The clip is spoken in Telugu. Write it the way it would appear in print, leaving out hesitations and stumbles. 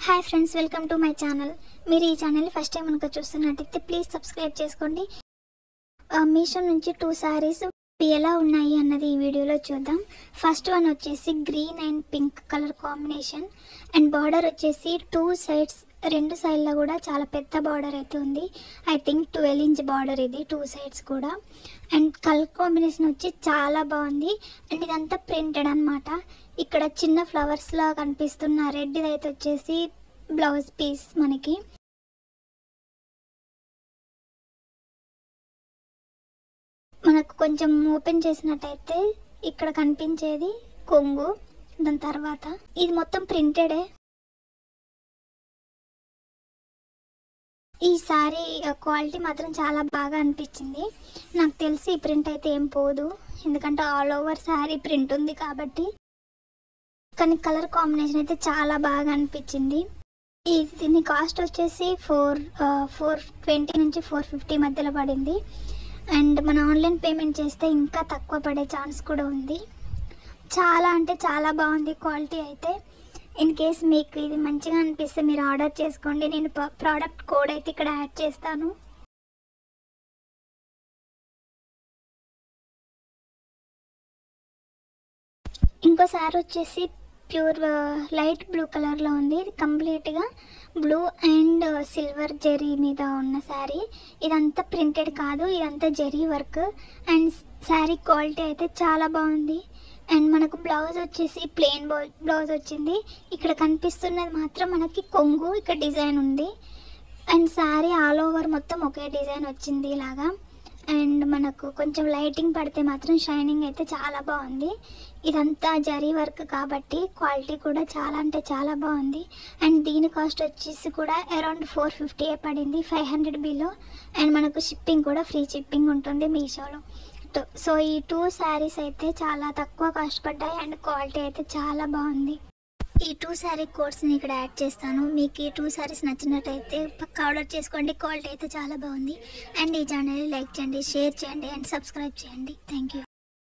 Hi friends, welcome to my channel. మీరు ఈ ఛానల్ని ఫస్ట్ టైం కనుక చూస్తున్నట్టయితే ప్లీజ్ సబ్స్క్రైబ్ చేసుకోండి. మీషో నుంచి 2 శారీస్ ఎలా ఉన్నాయి అన్నది ఈ వీడియోలో చూద్దాం. ఫస్ట్ వన్ వచ్చేసి green and pink colour combination and border వచ్చేసి 2 సైడ్స్, 2 సైడ్లో కూడా చాలా పెద్ద బార్డర్ అయితే ఉంది. ఐ థింక్ 12 ఇంచ్ బార్డర్ ఇది 2 సైడ్స్ కూడా. అండ్ కలర్ కాంబినేషన్ వచ్చి చాలా బాగుంది. అండ్ ఇదంతా ప్రింటెడ్ అనమాట. ఇక్కడ చిన్న ఫ్లవర్స్ లా కనిపిస్తున్న రెడ్ అయితే వచ్చేసి బ్లౌజ్ పీస్. మనకు కొంచెం ఓపెన్ చేసినట్టయితే ఇక్కడ కనిపించేది కొంగు. దాని తర్వాత ఇది మొత్తం ప్రింటెడే. ఈ సారీ క్వాలిటీ మాత్రం చాలా బాగా అనిపించింది. నాకు తెలిసి ఈ ప్రింట్ అయితే ఏం పోదు, ఎందుకంటే ఆల్ ఓవర్ సారీ ప్రింట్ ఉంది కాబట్టి. కానీ కలర్ కాంబినేషన్ అయితే చాలా బాగా అనిపించింది. దీని కాస్ట్ వచ్చేసి 420 నుంచి 450 మధ్యలో పడింది. అండ్ మన ఆన్లైన్ పేమెంట్ చేస్తే ఇంకా తక్కువ పడే ఛాన్స్ కూడా ఉంది. చాలా అంటే చాలా బాగుంది క్వాలిటీ అయితే. ఇన్ కేస్ మీకు ఇది మంచిగా అనిపిస్తే మీరు ఆర్డర్ చేసుకోండి. నేను ప్రోడక్ట్ కోడ్ అయితే ఇక్కడ యాడ్ చేస్తాను. ఇంకోసారి వచ్చేసి ప్యూర్ లైట్ బ్లూ కలర్లో ఉంది. ఇది కంప్లీట్గా బ్లూ అండ్ సిల్వర్ జెరీ మీద ఉన్న శారీ. ఇదంతా ప్రింటెడ్ కాదు, ఇదంతా zari work. And sari quality అయితే చాలా బాగుంది. అండ్ మనకు బ్లౌజ్ వచ్చేసి ప్లెయిన్ బ్లౌజ్ వచ్చింది. ఇక్కడ కనిపిస్తున్నది మాత్రం మనకి కొంగు, ఇక్కడ డిజైన్ ఉంది. అండ్ శారీ ఆల్ ఓవర్ మొత్తం ఒకే డిజైన్ వచ్చింది ఇలాగా. అండ్ మనకు కొంచెం లైటింగ్ పడితే మాత్రం షైనింగ్ అయితే చాలా బాగుంది. ఇదంతా జరీ వర్క్ కాబట్టి క్వాలిటీ కూడా చాలా అంటే చాలా బాగుంది. అండ్ దీని కాస్ట్ వచ్చేసి కూడా అరౌండ్ 450 పడింది, 500 బిలో. అండ్ మనకు షిప్పింగ్ కూడా ఫ్రీ షిప్పింగ్ ఉంటుంది మీషోలో. సో ఈ 2 శారీస్ అయితే చాలా తక్కువ కాస్ట్ పడ్డాయి అండ్ క్వాలిటీ అయితే చాలా బాగుంది. ఈ 2 శారీ కోడ్స్ని ఇక్కడ యాడ్ చేస్తాను. మీకు ఈ 2 శారీస్ నచ్చినట్టయితే పక్కా ఆర్డర్ చేసుకోండి. క్వాలిటీ అయితే చాలా బాగుంది. అండ్ ఈ ఛానల్ని లైక్ చేయండి, షేర్ చేయండి అండ్ సబ్స్క్రైబ్ చేయండి. Thank you.